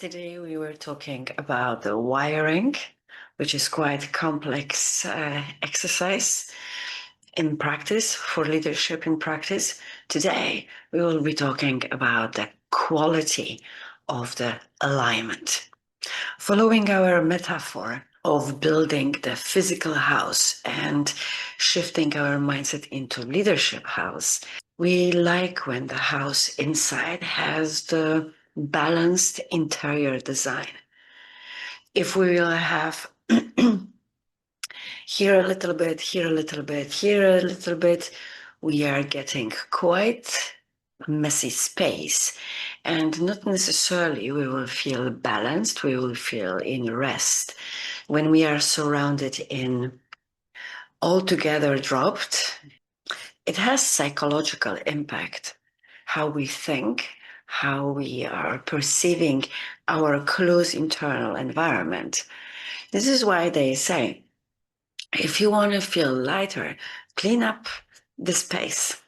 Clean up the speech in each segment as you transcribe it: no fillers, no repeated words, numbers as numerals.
Yesterday we were talking about the wiring, which is quite a complex exercise in practice for leadership in practice. Today we will be talking about the quality of the alignment. Following our metaphor of building the physical house and shifting our mindset into leadership house, we like when the house inside has the balanced interior design. If we will have here a little bit, here a little bit, here a little bit, we are getting quite messy space, and not necessarily we will feel balanced, we will feel in rest. When we are surrounded in altogether dropped, it has psychological impact, how we think, how we are perceiving our close internal environment. This is why they say, if you want to feel lighter, clean up the space.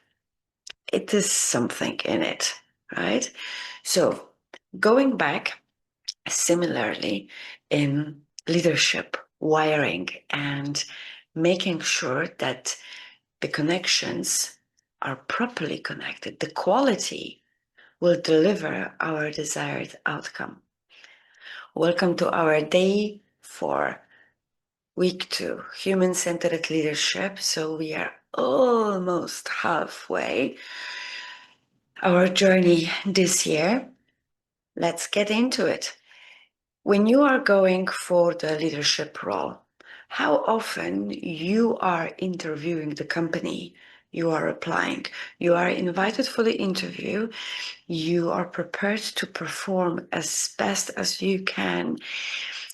It is something in it, right? So going back, similarly in leadership, wiring, and making sure that the connections are properly connected, the quality will deliver our desired outcome. Welcome to our day 4, week 2, human-centered leadership. So we are almost halfway our journey this year. Let's get into it. When you are going for the leadership role, how often you are interviewing the company you are applying? You are invited for the interview. You are prepared to perform as best as you can.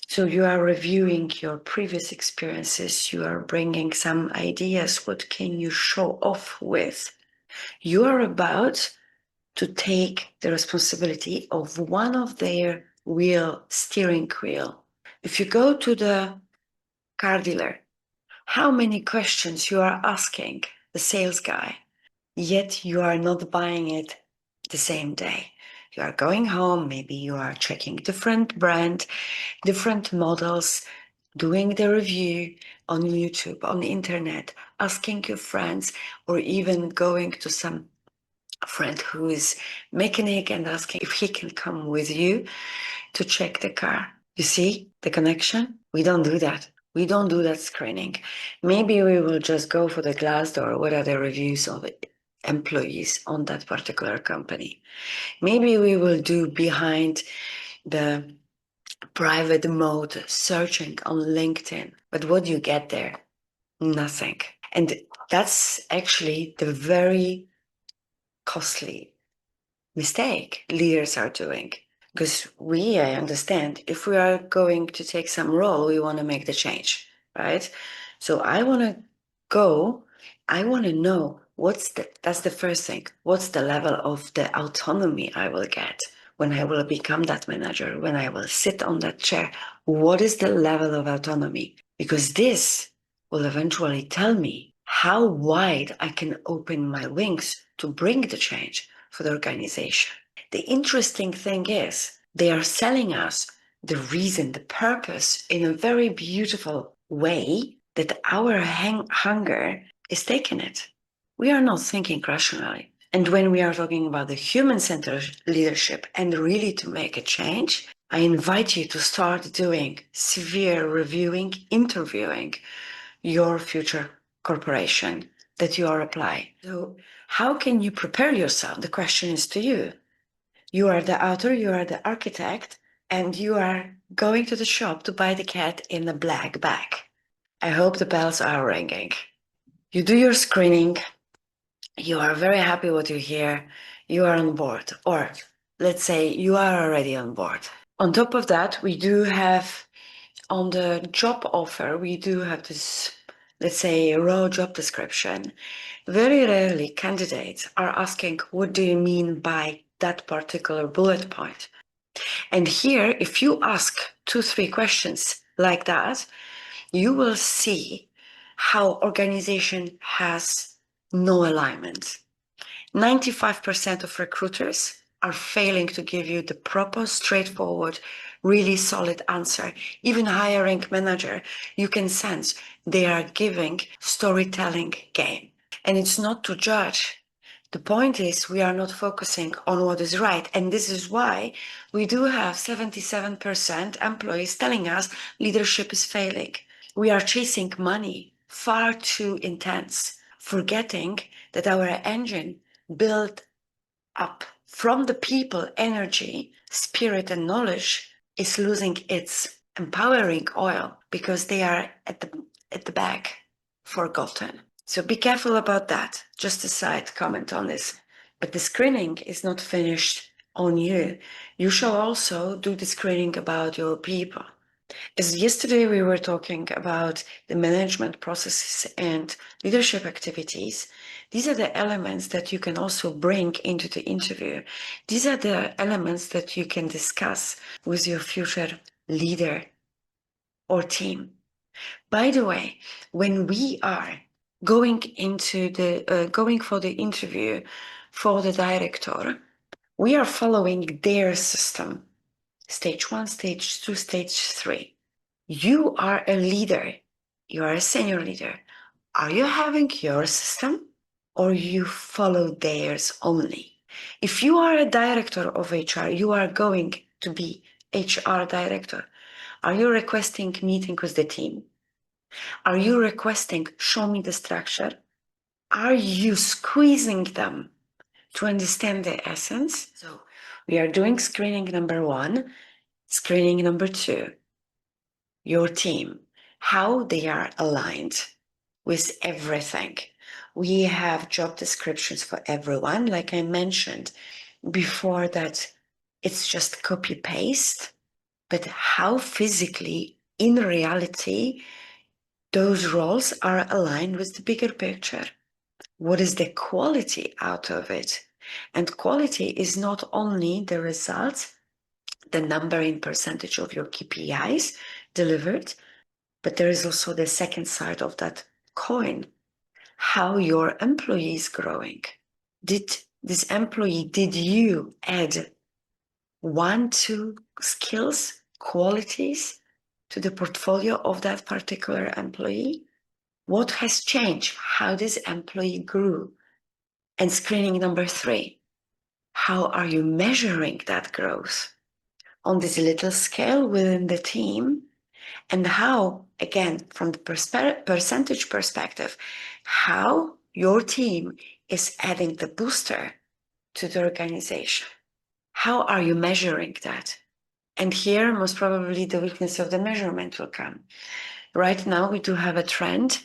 So you are reviewing your previous experiences. You are bringing some ideas. What can you show off with? You are about to take the responsibility of one of their steering wheel. If you go to the car dealer, how many questions you are asking the sales guy, yet you are not buying it the same day. You are going home, maybe you are checking different brand, different models, doing the review on YouTube, on the internet, asking your friends, or even going to some friend who is mechanic and asking if he can come with you to check the car. You see the connection? We don't do that. We don't do that screening. Maybe we will just go for the Glassdoor. What are the reviews of employees on that particular company? Maybe we will do behind the private mode searching on LinkedIn. But what do you get there? Nothing. And that's actually the very costly mistake leaders are doing. Because I understand, if we are going to take some role, we want to make the change, right? So I want to know that's the first thing. What's the level of the autonomy I will get when I will become that manager, when I will sit on that chair? What is the level of autonomy? Because this will eventually tell me how wide I can open my wings to bring the change for the organization. The interesting thing is they are selling us the reason, the purpose in a very beautiful way that our hunger is taking it. We are not thinking rationally. And when we are talking about the human-centered leadership and really to make a change, I invite you to start doing severe reviewing, interviewing your future corporation that you are applying. So how can you prepare yourself? The question is to you. You are the author, you are the architect, and you are going to the shop to buy the cat in a black bag. I hope the bells are ringing. You do your screening. You are very happy what you hear. You are on board. Or let's say you are already on board. On top of that, we do have on the job offer, we do have this, let's say, raw job description. Very rarely candidates are asking, what do you mean by that particular bullet point? And here, if you ask 2-3 questions like that, you will see how organization has no alignment. 95% of recruiters are failing to give you the proper, straightforward, really solid answer. Even hiring manager, you can sense they are giving storytelling game. And it's not to judge. The point is we are not focusing on what is right. And this is why we do have 77% employees telling us leadership is failing. We are chasing money far too intense, forgetting that our engine built up from the people, energy, spirit, and knowledge is losing its empowering oil because they are at the back, forgotten. So be careful about that. Just a side comment on this. But the screening is not finished on you. You shall also do the screening about your people. As yesterday we were talking about the management processes and leadership activities, these are the elements that you can also bring into the interview. These are the elements that you can discuss with your future leader or team. By the way, when we are going for the interview for the director, we are following their system. Stage 1, stage 2, stage 3. You are a leader. You are a senior leader. Are you having your system or you follow theirs only? If you are a director of HR, you are going to be HR director. Are you requesting meeting with the team? Are you requesting show me the structure? Are you squeezing them to understand the essence? So we are doing screening number 1, screening number 2. Your team, how they are aligned with everything. We have job descriptions for everyone. Like I mentioned before, that it's just copy paste, but how physically in reality those roles are aligned with the bigger picture. What is the quality out of it? And quality is not only the results, the number in percentage of your KPIs delivered, but there is also the second side of that coin, how your employee is growing. Did you add 1, 2 skills, qualities to the portfolio of that particular employee? What has changed? How this employee grew? And screening number 3, how are you measuring that growth on this little scale within the team? And how, again, from the percentage perspective, how your team is adding the booster to the organization. How are you measuring that? And here, most probably, the weakness of the measurement will come. Right now, we do have a trend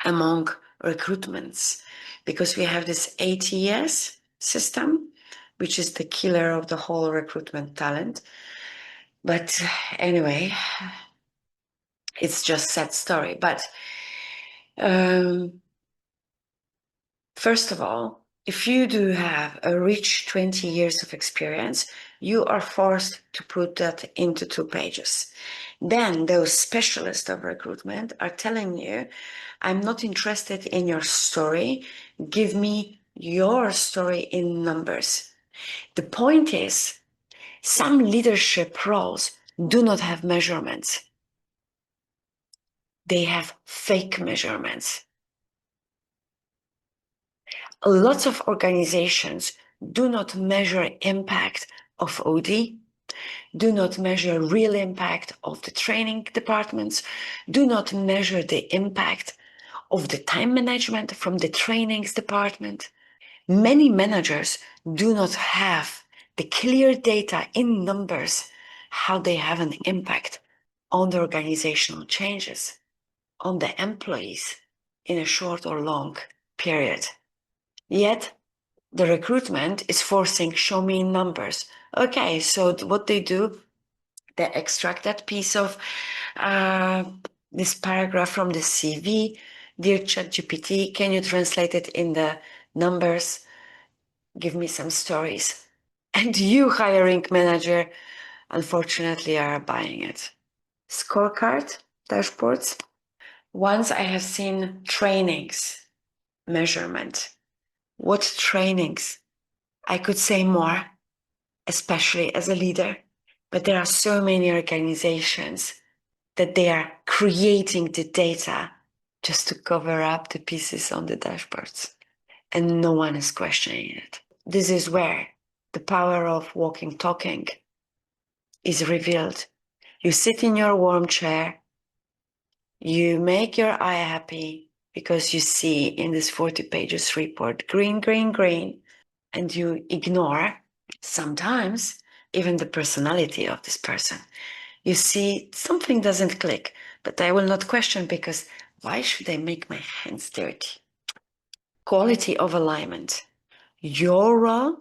among recruitments because we have this ATS system, which is the killer of the whole recruitment talent. But anyway, it's just sad story. But first of all, if you do have a rich 20 years of experience, you are forced to put that into 2 pages. Then those specialists of recruitment are telling you, I'm not interested in your story. Give me your story in numbers. The point is, some leadership roles do not have measurements. They have fake measurements. Lots of organizations do not measure impact of OD, do not measure real impact of the training departments, do not measure the impact of the time management from the trainings department. Many managers do not have the clear data in numbers how they have an impact on the organizational changes, on the employees in a short or long period. Yet the recruitment is forcing show me numbers. Okay, so what they do, they extract that piece of this paragraph from the CV. Dear ChatGPT, can you translate it in the numbers? Give me some stories. And you, hiring manager, unfortunately are buying it. Scorecard, dashboards. Once I have seen trainings, measurement. What trainings? I could say more. especially as a leader. But there are so many organizations that they are creating the data just to cover up the pieces on the dashboards, and no one is questioning it. This is where the power of walking, talking is revealed. You sit in your warm chair, you make your eye happy because you see in this 40 pages report, green, green, green, and you ignore sometimes even the personality of this person. You see something doesn't click, but I will not question because why should I make my hands dirty? Quality of alignment. Your role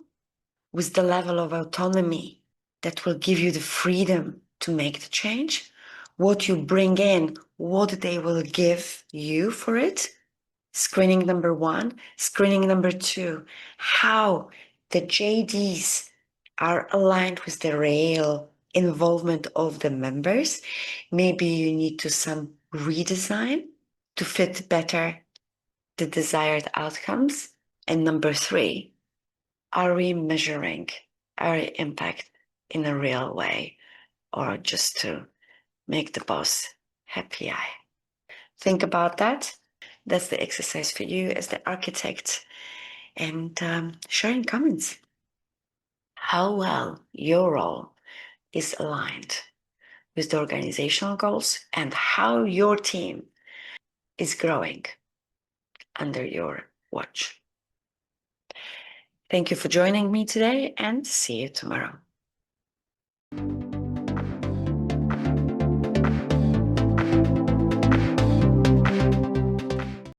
with the level of autonomy that will give you the freedom to make the change, what you bring in, what they will give you for it. Screening number one. Screening number two, how the JDs are aligned with the real involvement of the members. Maybe you need to some redesign to fit better the desired outcomes. And number three, are we measuring our impact in a real way or just to make the boss happy eye? Think about that. That's the exercise for you as the architect. And share in comments how well your role is aligned with the organizational goals and how your team is growing under your watch. Thank you for joining me today and see you tomorrow.